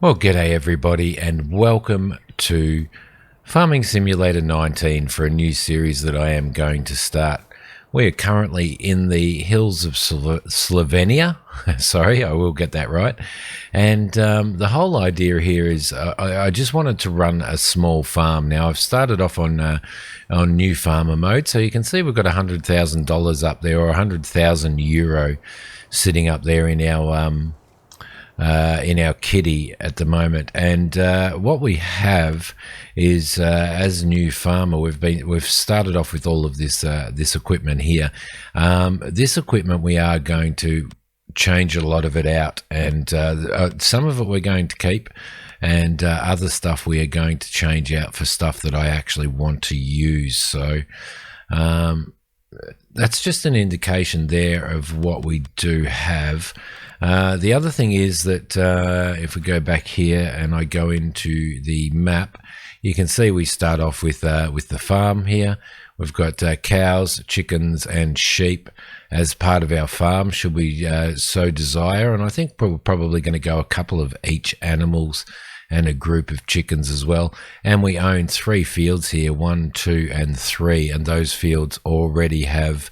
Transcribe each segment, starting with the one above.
Well, g'day everybody, and welcome to Farming Simulator 19 for a new series that I am going to start. We are currently in the hills of Slovenia. Sorry, I will get that right. And the whole idea here is I just wanted to run a small farm. Now, I've started off on new farmer mode, so you can see we've got $100,000 up there, or 100,000 euro sitting up there in our kitty at the moment. And what we have is, as a new farmer, we've started off with all of this equipment here. This equipment, we are going to change a lot of it out, and some of it we're going to keep, and other stuff we are going to change out for stuff that I actually want to use. So that's just an indication there of what we do have. The other thing is that if we go back here and I go into the map, you can see we start off with the farm here. We've got cows, chickens, and sheep as part of our farm, should we so desire. And I think we're probably going to go a couple of each animals and a group of chickens as well. And we own 3 fields here, 1, 2, and 3, and those fields already have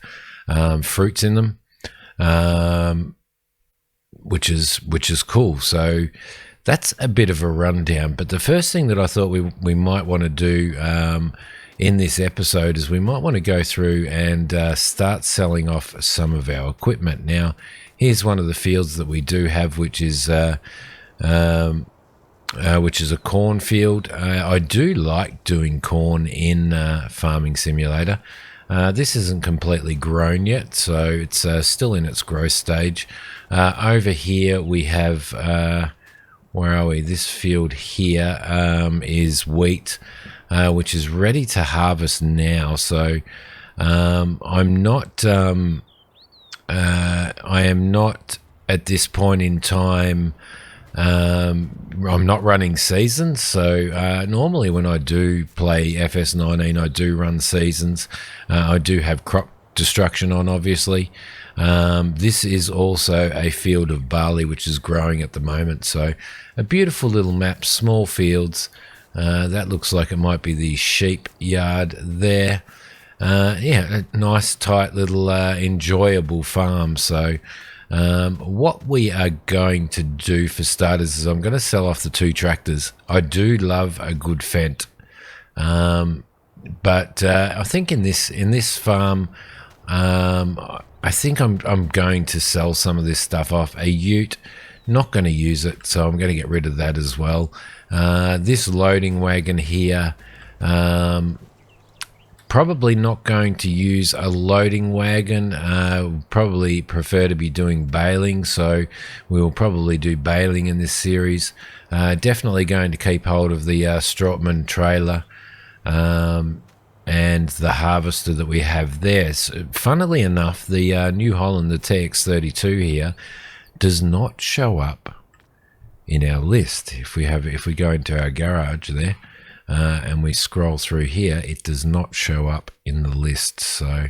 fruits in them. Which is cool. So that's a bit of a rundown. But the first thing that I thought we might want to do in this episode is we might want to go through and start selling off some of our equipment. Now, here's one of the fields that we do have, which is a cornfield. I do like doing corn in Farming Simulator. This isn't completely grown yet, so it's still in its growth stage. Over here we have, where are we? This field here is wheat, which is ready to harvest now. So I am not at this point in time. I'm not running seasons, so normally when I do play FS19, I do run seasons. I do have crop destruction on, obviously. This is also a field of barley which is growing at the moment, so a beautiful little map, small fields. That looks like it might be the sheep yard there. Yeah, a nice tight little enjoyable farm. So what we are going to do for starters is I'm going to sell off the 2 tractors. I do love a good Fendt, but I think in this farm, I think I'm going to sell some of this stuff off. A ute, not going to use it, so I'm going to get rid of that as well. This loading wagon here, probably not going to use a loading wagon. Probably prefer to be doing baling, so we will probably do baling in this series. Definitely going to keep hold of the Strautmann trailer and the harvester that we have there. So, funnily enough, the New Holland, the TX32 here, does not show up in our list. If we go into our garage there, and we scroll through here, it does not show up in the list. So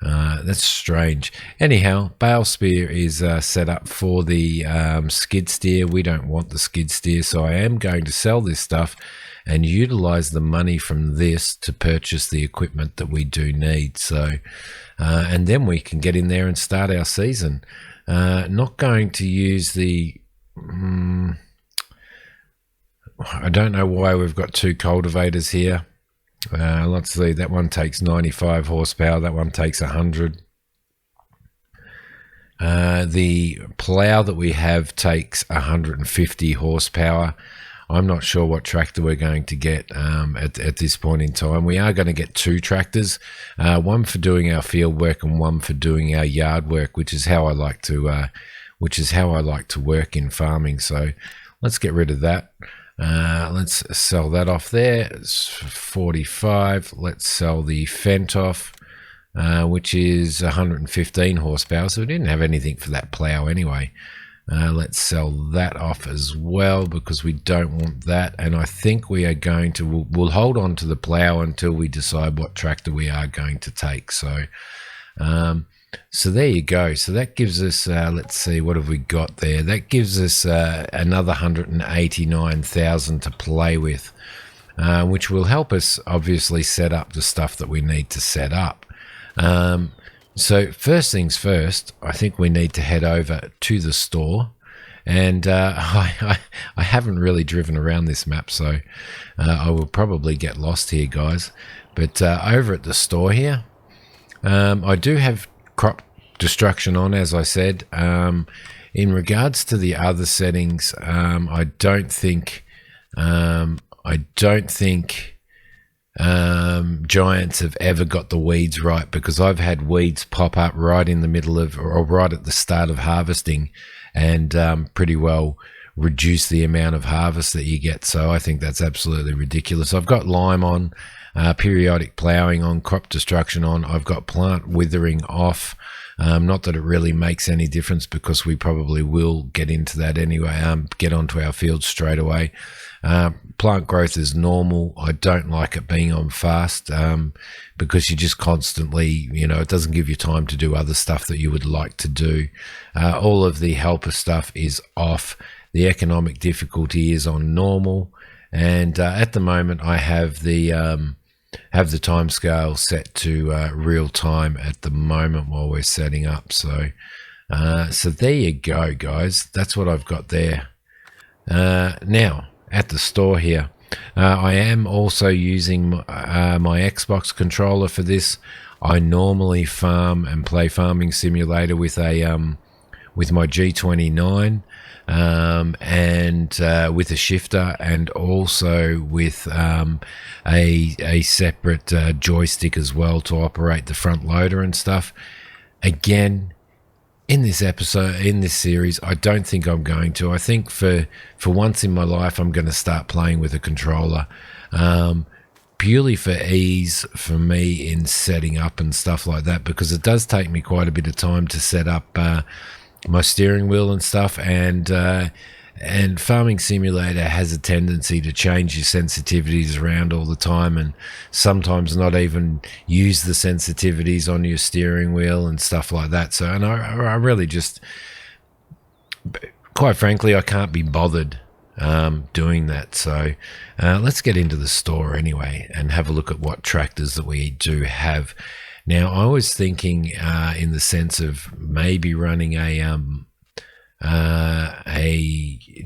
that's strange. Anyhow, bale spear is set up for the skid steer. We don't want the skid steer, so I am going to sell this stuff and utilize the money from this to purchase the equipment that we do need. So and then we can get in there and start our season. Not going to use the I don't know why we've got 2 cultivators here. Let's see, that one takes 95 horsepower, that one takes 100. The plow that we have takes 150 horsepower. I'm not sure what tractor we're going to get at this point in time. We are going to get 2 tractors, one for doing our field work and one for doing our yard work, which is how I like to work in farming. So let's get rid of that. Let's sell that off there. It's 45. Let's sell the Fendt off, which is 115 horsepower. So we didn't have anything for that plow anyway. Let's sell that off as well because we don't want that. And I think we are going to, we'll hold on to the plow until we decide what tractor we are going to take. So So there you go. So that gives us, let's see, what have we got there? That gives us another 189,000 to play with, which will help us obviously set up the stuff that we need to set up. So first things first, I think we need to head over to the store. And I haven't really driven around this map, so I will probably get lost here, guys. But over at the store here, I do have crop destruction on, as I said. In regards to the other settings, I don't think Giants have ever got the weeds right, because I've had weeds pop up right in the middle of, or right at the start of harvesting, and pretty well reduce the amount of harvest that you get. So I think that's absolutely ridiculous. I've got lime on, periodic ploughing on, crop destruction on. I've got plant withering off. Not that it really makes any difference, because we probably will get into that anyway, get onto our fields straight away. Plant growth is normal. I don't like it being on fast, because you just constantly, it doesn't give you time to do other stuff that you would like to do. All of the helper stuff is off. The economic difficulty is on normal. And at the moment, I have the time scale set to real time at the moment while we're setting up. So there you go, guys. That's what I've got there. Now, at the store here, I am also using my Xbox controller for this. I normally farm and play Farming Simulator with with my G29, and with a shifter, and also with a separate joystick as well to operate the front loader and stuff. Again, in this series, I don't think I'm going to. I think for once in my life, I'm going to start playing with a controller, purely for ease for me in setting up and stuff like that, because it does take me quite a bit of time to set up my steering wheel and stuff, and Farming Simulator has a tendency to change your sensitivities around all the time, and sometimes not even use the sensitivities on your steering wheel and stuff like that. So, and I really just, quite frankly, I can't be bothered doing that. So let's get into the store anyway and have a look at what tractors that we do have. Now, I was thinking in the sense of maybe running a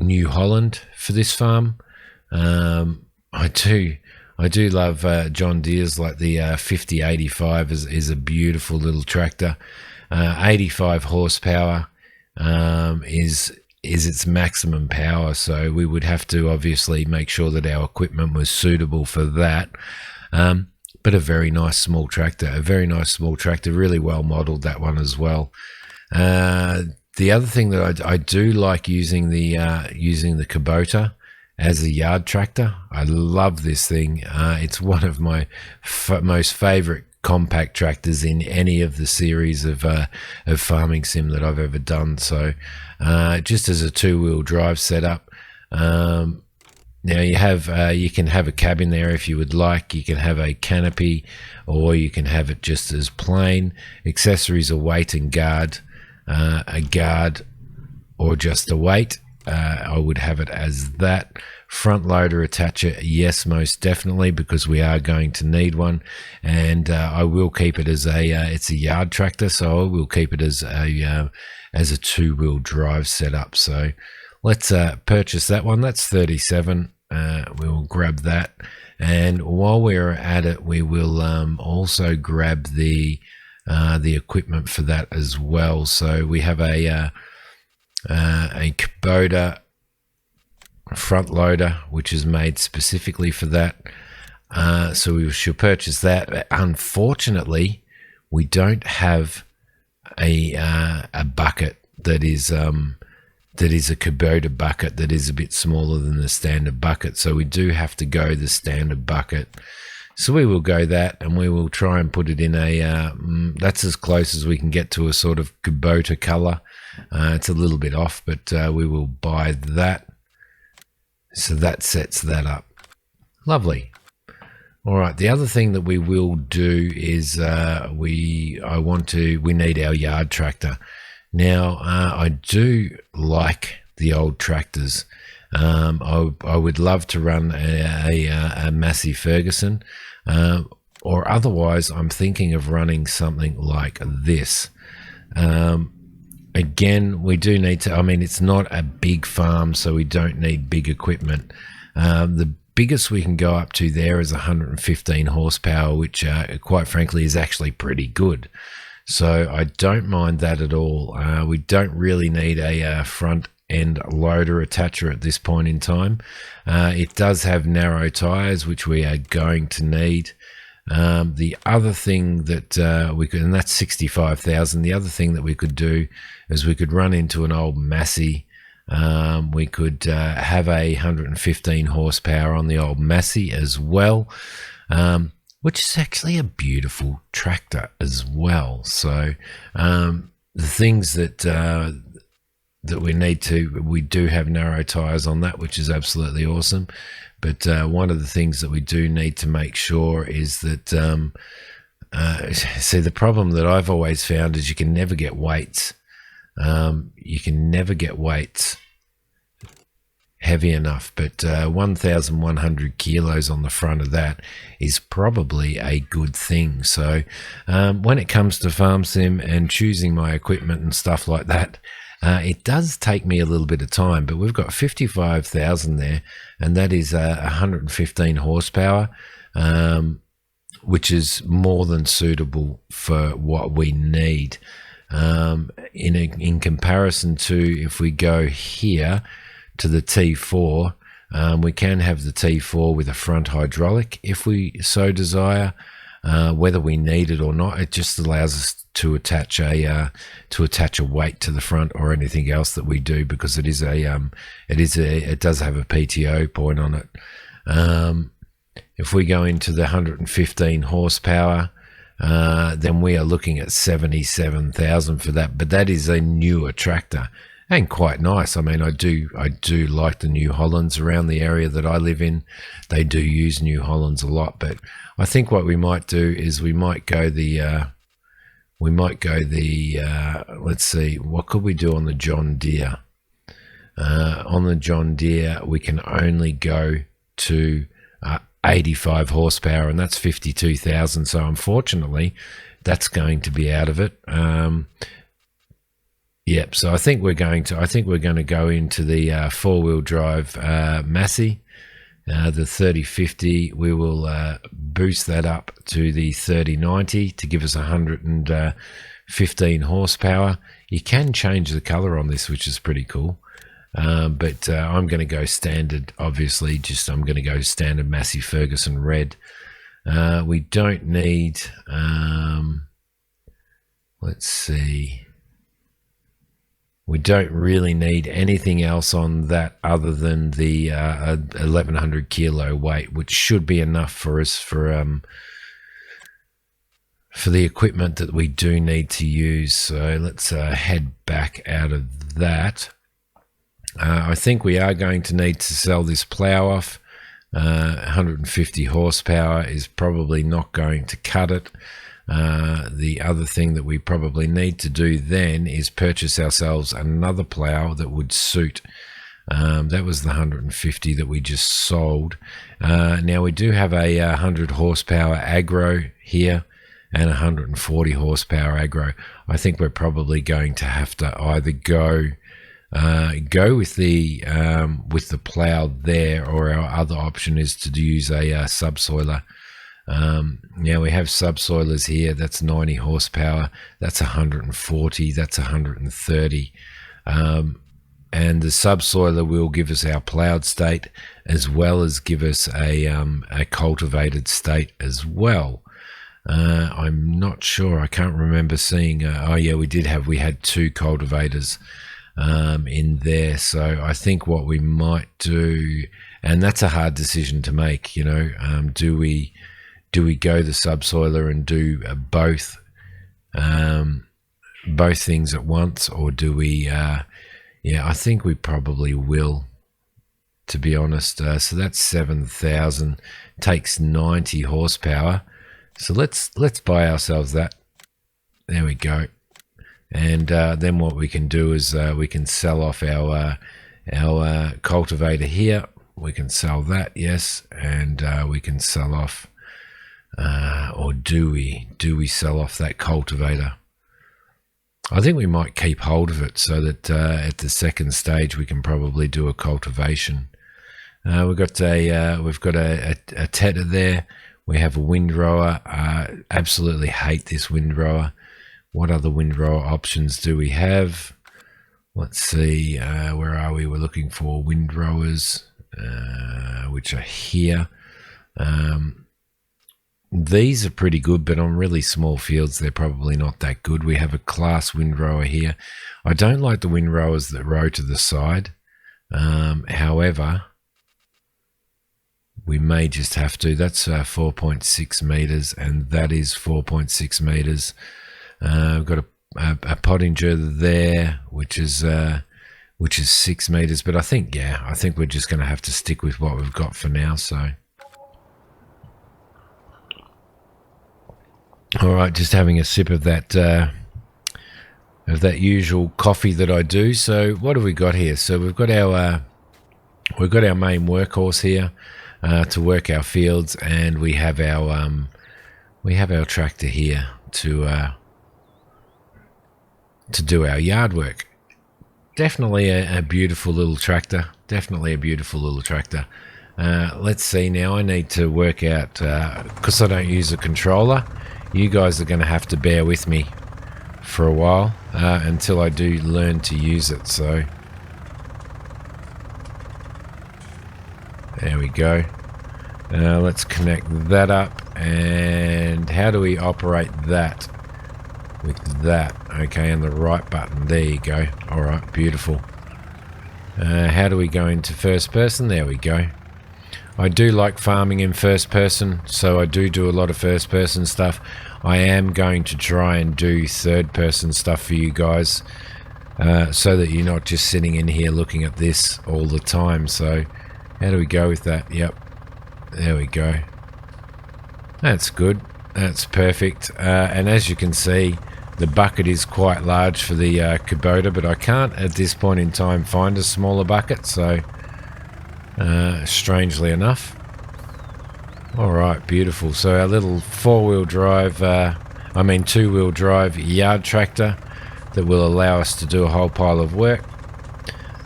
New Holland for this farm. I do love John Deere's, like the 5085 is a beautiful little tractor. 85 horsepower is its maximum power, so we would have to obviously make sure that our equipment was suitable for that. But a very nice small tractor, really well modeled, that one as well. The other thing that I do like using the Kubota as a yard tractor. I love this thing. It's one of my most favorite compact tractors in any of the series of farming sim that I've ever done. So just as a two-wheel drive setup. Now you can have a cab in there if you would like. You can have a canopy, or you can have it just as plain. Accessories are weight and guard, a guard or just a weight. I would have it as that. Front loader attacher, yes, most definitely, because we are going to need one. And I will keep it as it's a yard tractor, so I will keep it as a two-wheel drive setup. So let's purchase that one. That's 37. We'll grab that, and while we're at it, we will also grab the equipment for that as well. So we have a Kubota front loader, which is made specifically for that. So we should purchase that. Unfortunately, we don't have a bucket that is a Kubota bucket that is a bit smaller than the standard bucket. So we do have to go the standard bucket. So we will go that, and we will try and put it in that's as close as we can get to a sort of Kubota color. It's a little bit off, but we will buy that. So that sets that up. Lovely. All right. The other thing that we will do is we need our yard tractor. Now I do like the old tractors. I would love to run a Massey Ferguson, or otherwise I'm thinking of running something like this. Again, we do need to, I mean, it's not a big farm, so we don't need big equipment. The biggest we can go up to there is 115 horsepower, which quite frankly is actually pretty good. So I don't mind that at all. We don't really need a front end loader attacher at this point in time. It does have narrow tires, which we are going to need. The other thing that we could, and that's 65,000. The other thing that we could do is we could run into an old Massey. We could have a 115 horsepower on the old Massey as well, which is actually a beautiful tractor as well. So the things that we do have narrow tires on that, which is absolutely awesome. But one of the things that we do need to make sure is that, see, the problem that I've always found is you can never get weights. You can never get weights heavy enough, but 1,100 kilos on the front of that is probably a good thing. So when it comes to farm sim and choosing my equipment and stuff like that, it does take me a little bit of time, but we've got 55,000 there, and that is 115 horsepower, which is more than suitable for what we need. In comparison to if we go here to the T4, we can have the T4 with a front hydraulic if we so desire. Whether we need it or not, it just allows us to attach a weight to the front or anything else that we do, because it does have a PTO point on it. If we go into the 115 horsepower, then we are looking at 77,000 for that. But that is a newer tractor and quite nice. I mean, I do like the New Hollands around the area that I live in. They do use New Hollands a lot, but I think what we might do is we might go the let's see, what could we do on the John Deere? On the John Deere, we can only go to 85 horsepower, and that's 52,000. So unfortunately, that's going to be out of it. Yep. So I think we're going to go into the four-wheel drive Massey. The 3050, we will boost that up to the 3090 to give us 115 horsepower. You can change the color on this, which is pretty cool. But I'm going to go standard, obviously. I'm going to go standard Massey Ferguson red. We don't need, let's see. We don't really need anything else on that other than the 1,100 kilo weight, which should be enough for us for the equipment that we do need to use. So let's head back out of that. I think we are going to need to sell this plow off. 150 horsepower is probably not going to cut it. The other thing that we probably need to do then is purchase ourselves another plow that would suit. That was the 150 that we just sold. Now we do have a 100 horsepower agro here and 140 horsepower agro. I think we're probably going to have to either go with the plow there, or our other option is to use a subsoiler. Now we have subsoilers here. That's 90 horsepower. That's 140. That's 130. And the subsoiler will give us our plowed state as well as give us a cultivated state as well. I'm not sure. I can't remember seeing. Oh yeah, we had two cultivators in there. So I think what we might do, and that's a hard decision to make. You know, do we go the subsoiler and do both things at once, or do we? Yeah, I think we probably will to be honest. So that's 7,000, takes 90 horsepower. So let's buy ourselves that. There we go. And then what we can do is we can sell off our cultivator here. We can sell that, yes, and we can sell off, or do we sell off that cultivator? I think we might keep hold of it so that at the second stage we can probably do a cultivation. We've got a tether there. We have a windrower. Absolutely hate this windrower. What other windrower options do we have? Let's see. Where are we? We're looking for windrowers, which are here. These are pretty good, but on really small fields, they're probably not that good. We have a class windrower here. I don't like the windrowers that row to the side. However, we may just have to. That's 4.6 meters, and that is 4.6 meters. We've got a Pottinger there, which is 6 meters. But I think we're just going to have to stick with what we've got for now. So, all right, just having a sip of that usual coffee that I do. So, what have we got here? So we've got our main workhorse here to work our fields, and we have our tractor here to do our yard work. Definitely a beautiful little tractor. Let's see now. I need to work out, because I don't use a controller, you guys are going to have to bear with me for a while until I do learn to use it. So there we go. Let's connect that up. And how do we operate that? With that. Okay, and the right button. There you go. All right, beautiful. How do we go into first person? There we go. I do like farming in first person, so I do a lot of first person stuff. I am going to try and do third person stuff for you guys, so that you're not just sitting in here looking at this all the time. So how do we go with that? Yep, there we go. That's good. That's perfect. And as you can see, the bucket is quite large for the Kubota, but I can't at this point in time find a smaller bucket, so strangely enough. All right, beautiful. So our little two-wheel drive yard tractor that will allow us to do a whole pile of work.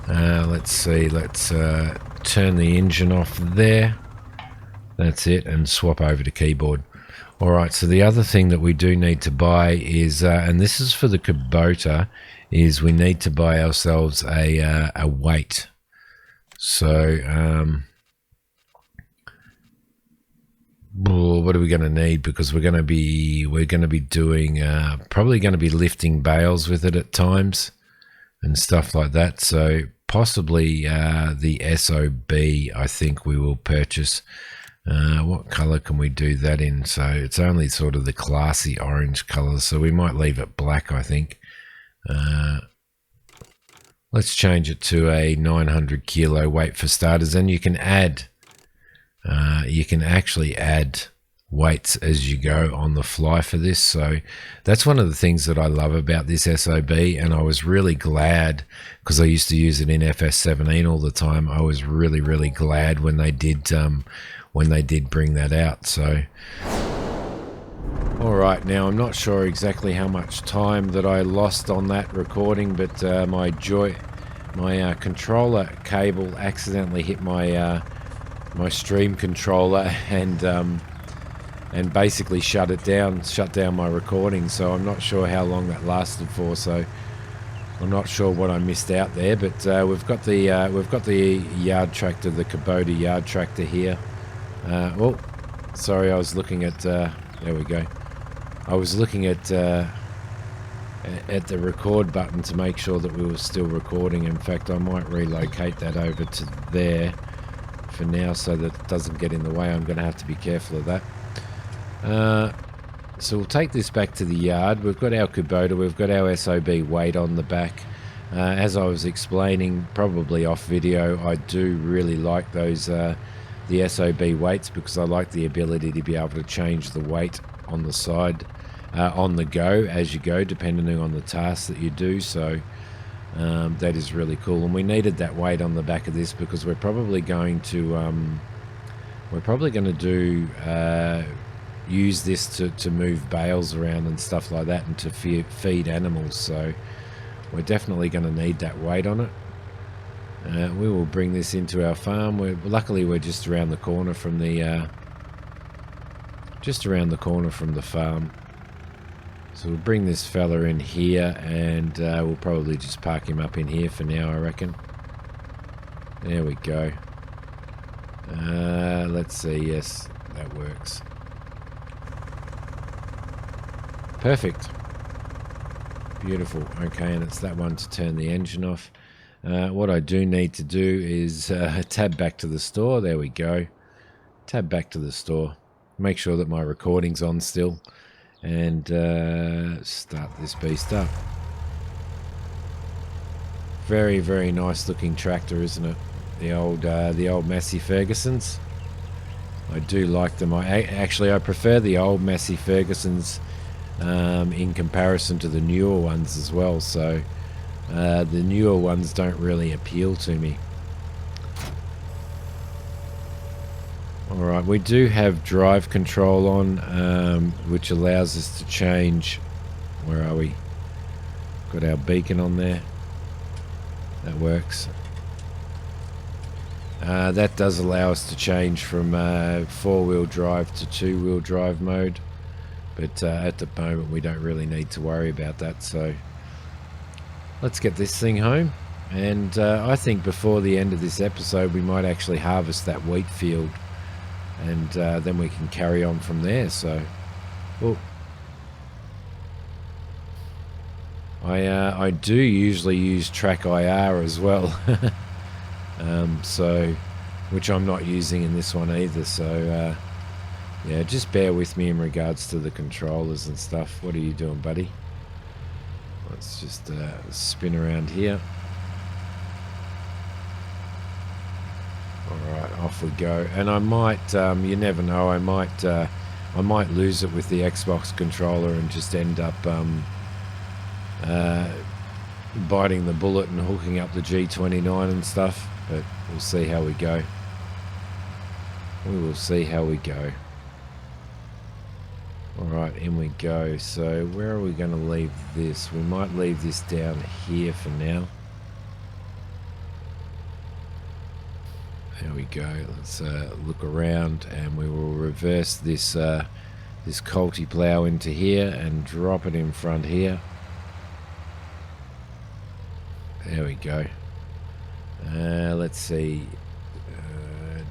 Let's see, let's turn the engine off there. That's it, and swap over to keyboard. All right, so the other thing that we do need to buy is, and this is for the Kubota, is we need to buy ourselves a weight. So, what are we going to need? Because we're going to be doing, probably going to be lifting bales with it at times and stuff like that. So possibly the SOB, I think we will purchase. What color can we do that in? So it's only sort of the classy orange color, so we might leave it black, I think. Let's change it to a 900 kilo weight for starters, and you can actually add weights as you go on the fly for this. So that's one of the things that I love about this SOB, and I was really glad, because I used to use it in FS17 all the time. I was really glad when they did bring that out. So all right, now I'm not sure exactly how much time that I lost on that recording, but my controller cable accidentally hit my stream controller and basically shut down my recording. So I'm not sure how long that lasted for. So I'm not sure what I missed out there, but we've got the yard tractor, the Kubota yard tractor here. Oh, sorry, I was looking at, there we go. I was looking at the record button to make sure that we were still recording. In fact, I might relocate that over to there for now so that it doesn't get in the way. I'm going to have to be careful of that. So we'll take this back to the yard. We've got our Kubota, we've got our SOB weight on the back. As I was explaining, probably off video, I do really like those the SOB weights, because I like the ability to be able to change the weight on the side, on the go, as you go, depending on the task that you do. So that is really cool, and we needed that weight on the back of this because we're probably going to do use this to move bales around and stuff like that, and to feed animals. So we're definitely going to need that weight on it. We will bring this into our farm. Luckily we're just around the corner from the farm. So we'll bring this fella in here, and we'll probably just park him up in here for now, I reckon. There we go. Let's see. Yes, that works. Perfect. Beautiful. Okay, and it's that one to turn the engine off. What I do need to do is tab back to the store. There we go. Tab back to the store. Make sure that my recording's on still, and start this beast up. Very, very nice looking tractor, isn't it? The old Massey Fergusons. I do like them. I prefer the old Massey Fergusons in comparison to the newer ones as well. So the newer ones don't really appeal to me. Alright, we do have drive control on, which allows us to change. Where are we? Got our beacon on there. That works. That does allow us to change from four-wheel drive to two-wheel drive mode, but at the moment we don't really need to worry about that. So let's get this thing home, and I think before the end of this episode we might actually harvest that wheat field, and then we can carry on from there. So I do usually use Track IR as well. So, which I'm not using in this one either. So yeah, just bear with me in regards to the controllers and stuff. What are you doing, buddy? Let's just spin around here. Alright, off we go. And I might, you never know, I might lose it with the Xbox controller and just end up biting the bullet and hooking up the G29 and stuff, but we'll see how we go. We will see how we go. Alright, in we go. So where are we going to leave this? We might leave this down here for now. There we go. Let's look around, and we will reverse this this Colty plough into here and drop it in front here. There we go. Let's see.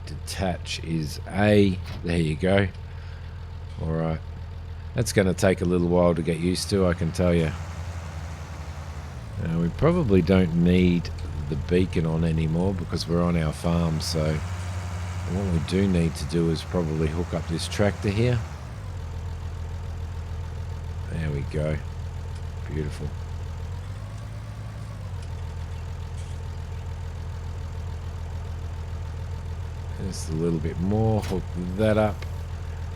Detach is A. There you go. Alright. That's going to take a little while to get used to, I can tell you. We probably don't need the beacon on anymore because we're on our farm. So what we do need to do is probably hook up this tractor here. There we go. Beautiful. Just a little bit more, hook that up,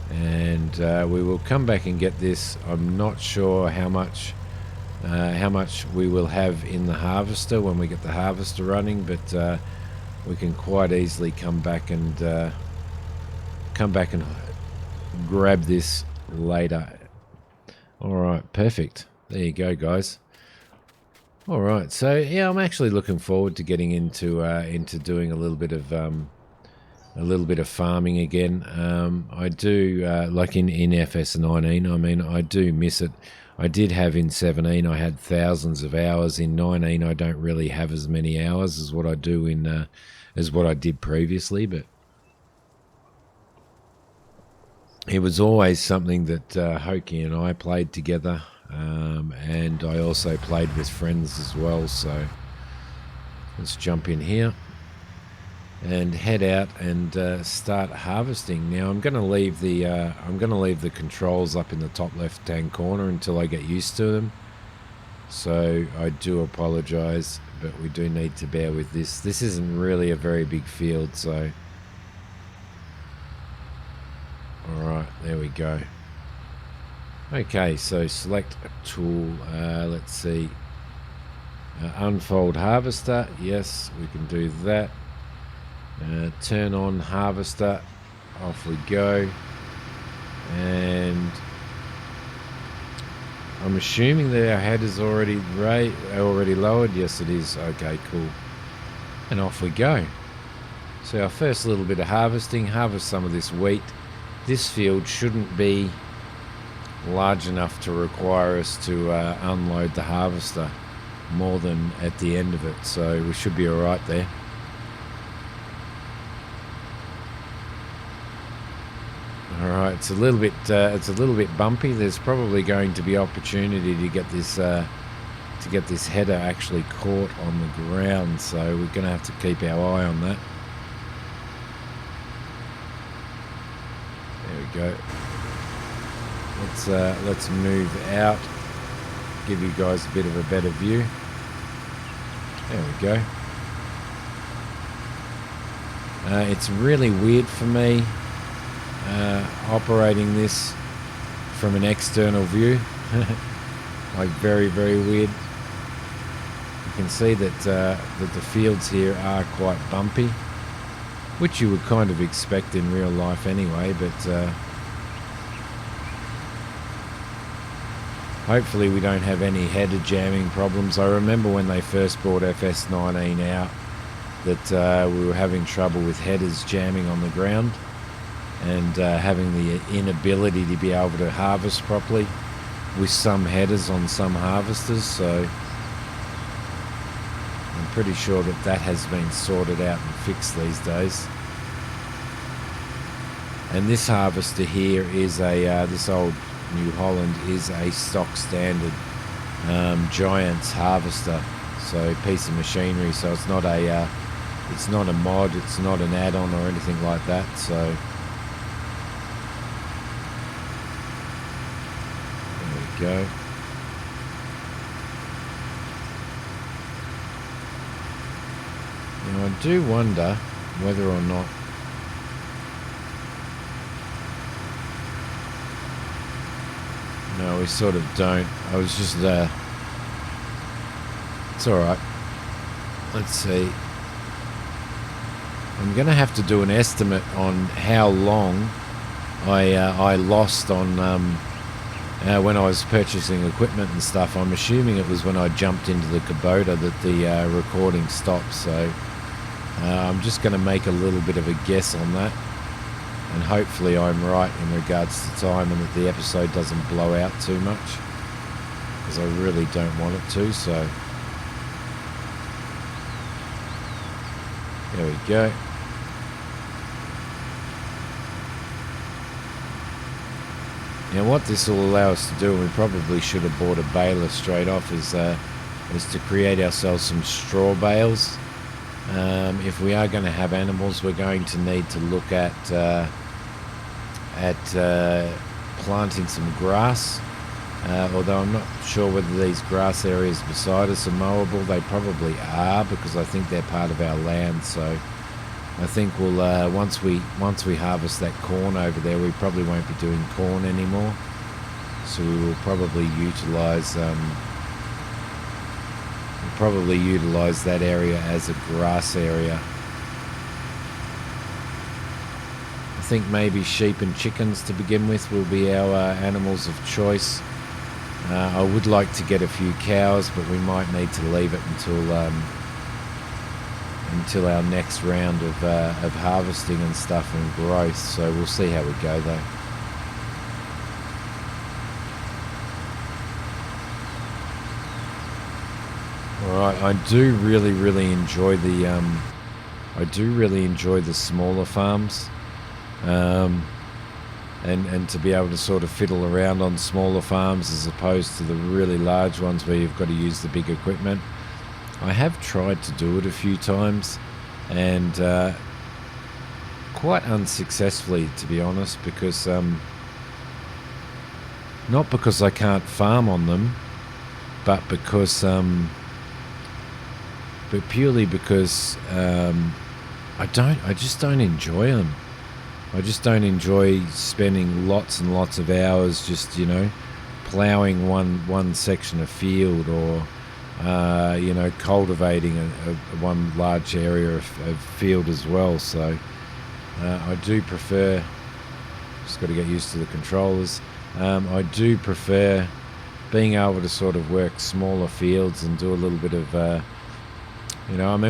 and we will come back and get this. I'm not sure how much we will have in the harvester when we get the harvester running, but we can quite easily come back and grab this later. Alright, perfect. There you go, guys. Alright, so yeah, I'm actually looking forward to getting into doing a little bit of farming again. I do like in FS19. I mean, I do miss it. I did have in 17. I had thousands of hours. In 19, I don't really have as many hours as what I do in as what I did previously. But it was always something that Hoki and I played together, and I also played with friends as well. So let's jump in here and head out and start harvesting. Now I'm going to leave the controls up in the top left hand corner until I get used to them. So I do apologize, but we do need to bear with this. This isn't really a very big field, so... Alright, there we go. Okay, so select a tool. Let's see. Unfold harvester. Yes, we can do that. Turn on harvester. Off we go. And I'm assuming that our head is already lowered. Yes, it is. Okay, cool. And off we go. So our first little bit of harvesting. Harvest some of this wheat. This field shouldn't be large enough to require us to unload the harvester more than at the end of it, so we should be all right there. All right, it's a little bit bumpy. There's probably going to be opportunity to get this header actually caught on the ground, so we're going to have to keep our eye on that. There we go. Let's move out, give you guys a bit of a better view. There we go. It's really weird for me operating this from an external view. Like very, very weird. You can see that the fields here are quite bumpy, which you would kind of expect in real life anyway, but hopefully we don't have any header jamming problems. I remember when they first brought FS19 out that we were having trouble with headers jamming on the ground and having the inability to be able to harvest properly with some headers on some harvesters, so I'm pretty sure that has been sorted out and fixed these days. And this harvester here is this old New Holland is a stock standard Giants harvester, so piece of machinery. So it's not a mod, it's not an add-on or anything like that. So there we go. Now I do wonder whether or not no, we sort of don't. I was just it's alright. Let's see. I'm going to have to do an estimate on how long I lost on when I was purchasing equipment and stuff. I'm assuming it was when I jumped into the Kubota that the recording stopped, so I'm just going to make a little bit of a guess on that. And hopefully I'm right in regards to time and that the episode doesn't blow out too much, because I really don't want it to, so there we go. Now what this will allow us to do, and we probably should have bought a baler straight off, is to create ourselves some straw bales. If we are going to have animals, we're going to need to look at planting some grass, although I'm not sure whether these grass areas beside us are mowable. They probably are, because I think they're part of our land. So I think we'll once we harvest that corn over there, we probably won't be doing corn anymore, so we will probably utilize that area as a grass area. I think maybe sheep and chickens to begin with will be our animals of choice. I would like to get a few cows, but we might need to leave it until our next round of harvesting and stuff and growth. So we'll see how we go though. All right, I do really enjoy the smaller farms. And to be able to sort of fiddle around on smaller farms as opposed to the really large ones where you've got to use the big equipment. I have tried to do it a few times, and quite unsuccessfully, to be honest, because not because I can't farm on them, but because but purely because I just don't enjoy them. I just don't enjoy spending lots and lots of hours just, ploughing one section of field, or cultivating one large area of field as well. So I do prefer, just got to get used to the controllers. I do prefer being able to sort of work smaller fields and do a little bit of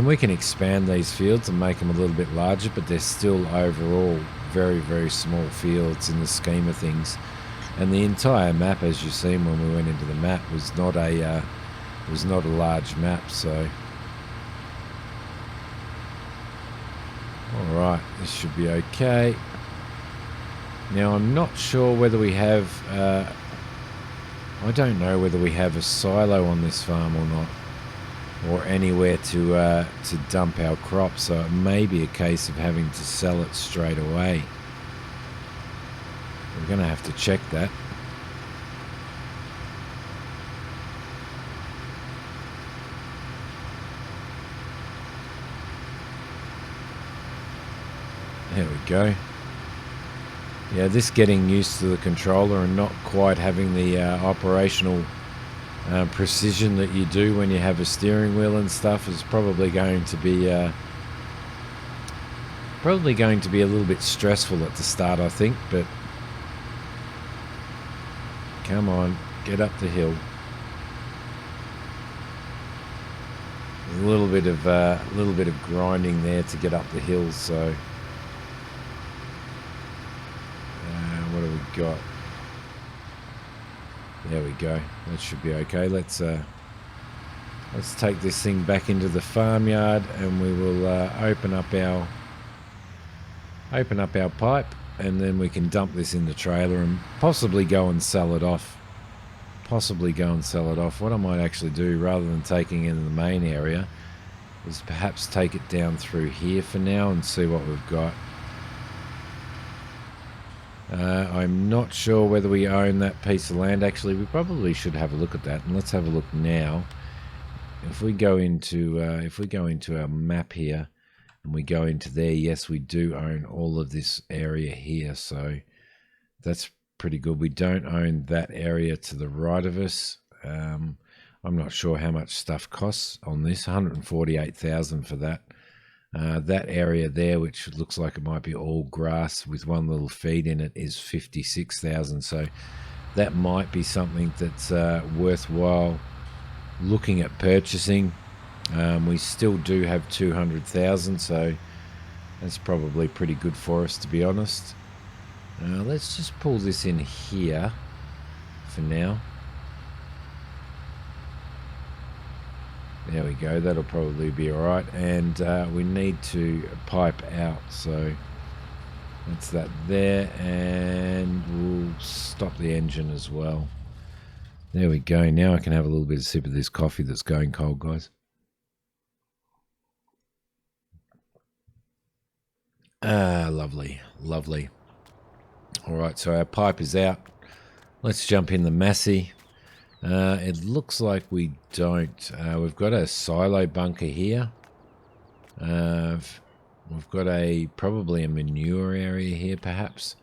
we can expand these fields and make them a little bit larger, but they're still overall very, very small fields in the scheme of things. And the entire map, as you've seen when we went into the map, was not a large map. So, all right, this should be okay. Now, I'm not sure whether we have. I don't know whether we have a silo on this farm or not, or anywhere to dump our crops, so it may be a case of having to sell it straight away. We're going to have to check that. There we go. Yeah, this getting used to the controller and not quite having the operational precision that you do when you have a steering wheel and stuff is probably going to be a little bit stressful at the start, I think. But come on, get up the hill. There's a little bit of grinding there to get up the hill. So what have we got? There we go. That should be okay. Let's take this thing back into the farmyard, and we will open up our pipe, and then we can dump this in the trailer and possibly go and sell it off. What I might actually do, rather than taking it in the main area, is perhaps take it down through here for now and see what we've got. I'm not sure whether we own that piece of land. Actually, we probably should have a look at that, and let's have a look now. If we go into our map here, and we go into there, yes, we do own all of this area here, so that's pretty good. We don't own that area to the right of us. I'm not sure how much stuff costs on this. 148,000 for that. That area there, which looks like it might be all grass with one little feed in it, is 56,000. So that might be something that's worthwhile looking at purchasing. We still do have 200,000, so that's probably pretty good for us, to be honest. Let's just pull this in here for now. There we go, that'll probably be alright. And we need to pipe out, so that's that there, and we'll stop the engine as well. There we go. Now I can have a little bit of sip of this coffee that's going cold, guys. Lovely, lovely. Alright, so our pipe is out. Let's jump in the Massey. It looks like we don't. We've got a silo bunker here. We've got probably a manure area here, perhaps,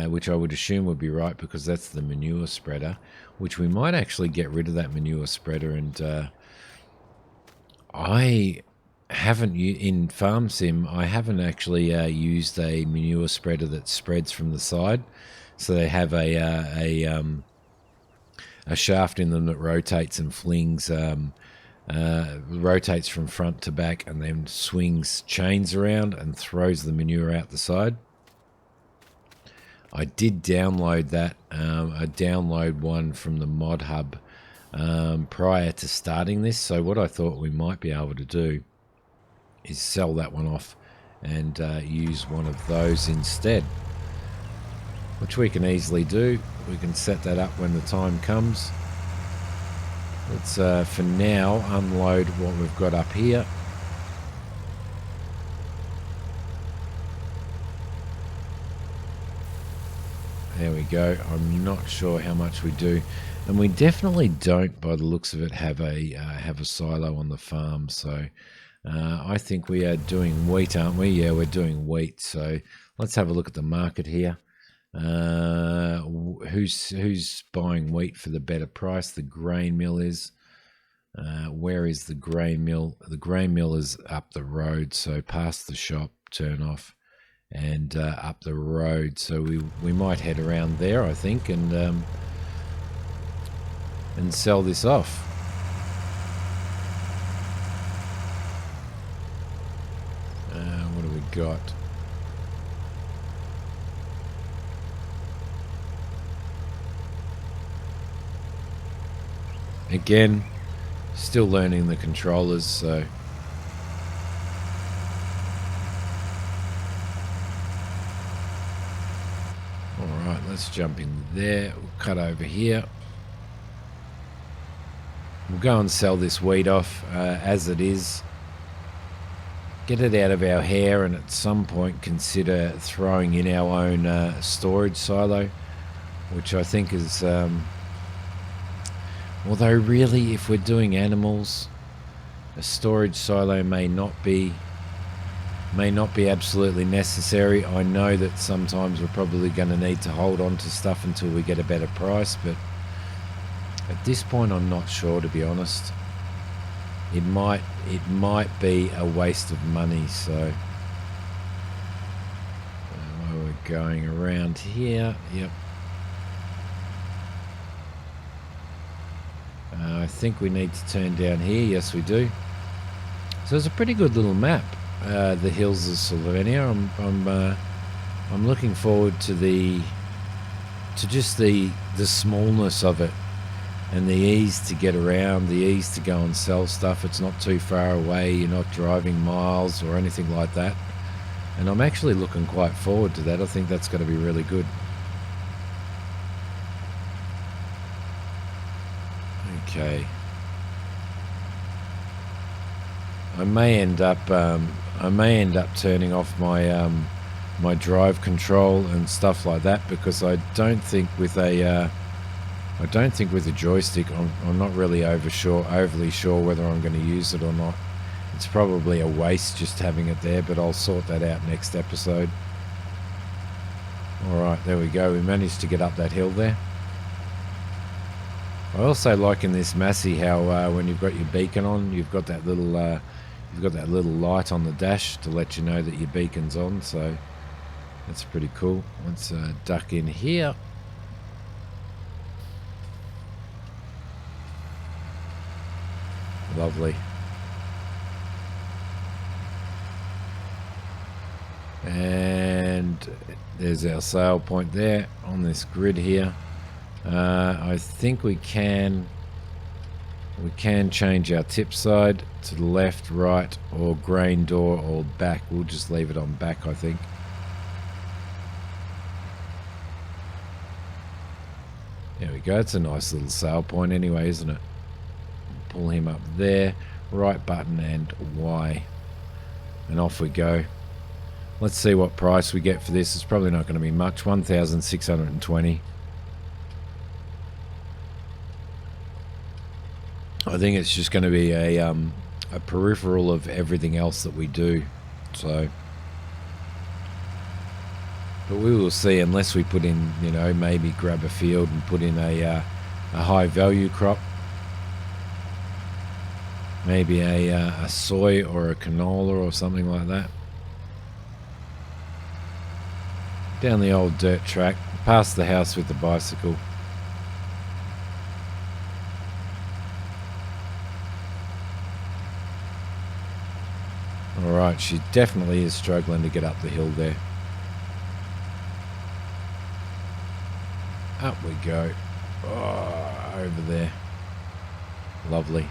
which I would assume would be right, because that's the manure spreader, which we might actually get rid of that manure spreader. And I haven't, in Farm Sim, I haven't actually used a manure spreader that spreads from the side. So they have a shaft in them that rotates and flings, rotates from front to back, and then swings chains around and throws the manure out the side. I did download that. I download one from the Mod Hub prior to starting this. So what I thought we might be able to do is sell that one off and use one of those instead, which we can easily do. We can set that up when the time comes. Let's, for now, unload what we've got up here. there we go. I'm not sure how much we do, and we definitely don't, by the looks of it, have a silo on the farm. So I think we are doing wheat, aren't we? Yeah, we're doing wheat. So let's have a look at the market here. Who's buying wheat for the better price? The grain mill is. Where is the grain mill? The grain mill is up the road, so past the shop, turn off, and up the road. So we might head around there, I think, and sell this off. What do we got? Again, still learning the controllers, so alright, let's jump in there. We'll cut over here. We'll go and sell this wheat off as it is. Get it out of our hair, and at some point consider throwing in our own storage silo, which I think is... although really, if we're doing animals, a storage silo may not be absolutely necessary. I know that sometimes we're probably going to need to hold on to stuff until we get a better price, but at this point I'm not sure, to be honest. It might be a waste of money. So while we're going around here, yep. I think we need to turn down here. Yes, we do. So it's a pretty good little map, the hills of Slovenia. I'm looking forward to just the smallness of it, and the ease to get around, the ease to go and sell stuff. It's not too far away. You're not driving miles or anything like that. And I'm actually looking quite forward to that. I think that's going to be really good. Okay. I may end up turning off my my drive control and stuff like that, because I don't think with a joystick I'm not really overly sure whether I'm going to use it or not. It's probably a waste just having it there, but I'll sort that out next episode. Alright, there we go. We managed to get up that hill there. I also like in this Massey how when you've got your beacon on, you've got that little light on the dash to let you know that your beacon's on, so that's pretty cool. Let's duck in here. Lovely. And there's our sale point there on this grid here. I think we can change our tip side to the left, right, or grain door, or back. We'll just leave it on back, I think. There we go. It's a nice little sale point anyway, isn't it? Pull him up there, right button and Y, and off we go. Let's see what price we get for this. It's probably not going to be much. 1,620. I think it's just going to be a peripheral of everything else that we do. So, but we will see, unless we put in, you know, maybe grab a field and put in a high value crop. Maybe a soy or a canola or something like that. Down the old dirt track, past the house with the bicycle. Alright, she definitely is struggling to get up the hill there. Up we go. Oh, over there. Lovely.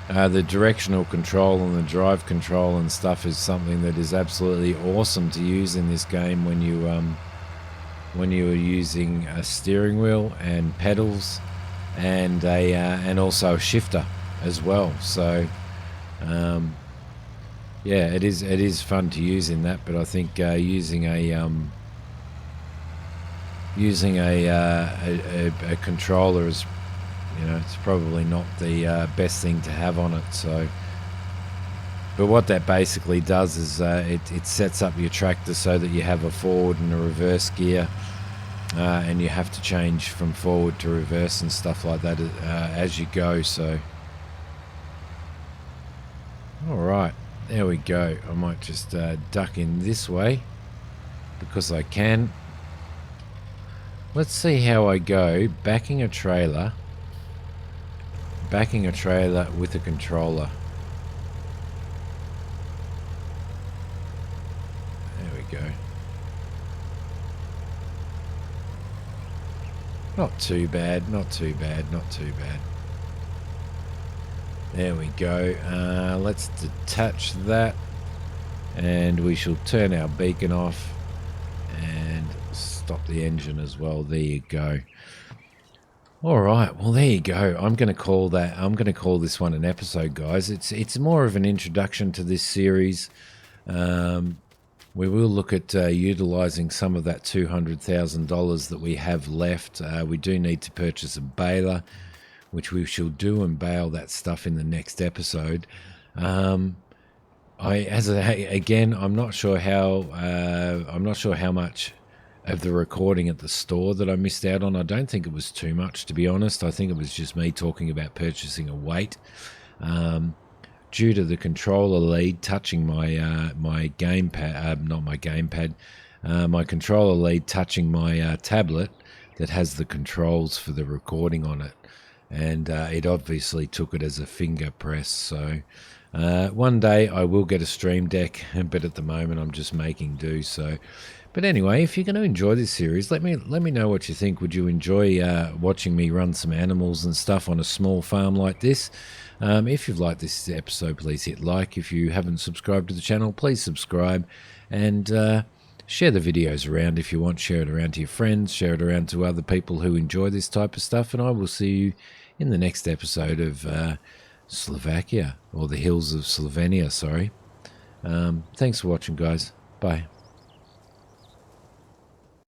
The directional control and the drive control and stuff is something that is absolutely awesome to use in this game when you are using a steering wheel and pedals and also a shifter as well. So Yeah, it is. It is fun to use in that, but I think using a controller is, it's probably not the best thing to have on it. So, but what that basically does is it sets up your tractor so that you have a forward and a reverse gear, and you have to change from forward to reverse and stuff like that as you go. So, all right, there we go. I might just duck in this way because I can. Let's see how I go backing a trailer with a controller. There we go. Not too bad, not too bad, not too bad. There we go. Let's detach that, and we shall turn our beacon off and stop the engine as well. There you go. All right, well there you go. I'm going to call this one an episode, guys. It's more of an introduction to this series. We will look at utilizing some of that $200,000 that we have left. We do need to purchase a baler, which we shall do, and bale that stuff in the next episode. I'm not sure how much of the recording at the store that I missed out on. I don't think it was too much, to be honest. I think it was just me talking about purchasing a weight. Due to the controller lead touching my my controller lead touching my tablet that has the controls for the recording on it, and it obviously took it as a finger press. So one day I will get a Stream Deck, but at the moment I'm just making do. So, but anyway, if you're going to enjoy this series, let me know what you think. Would you enjoy watching me run some animals and stuff on a small farm like this? If you've liked this episode, please hit like. If you haven't subscribed to the channel, please subscribe, and share the videos around if you want. Share it around to your friends, share it around to other people who enjoy this type of stuff, and I will see you in the next episode of Slovakia, or the hills of Slovenia, sorry. Thanks for watching, guys. Bye.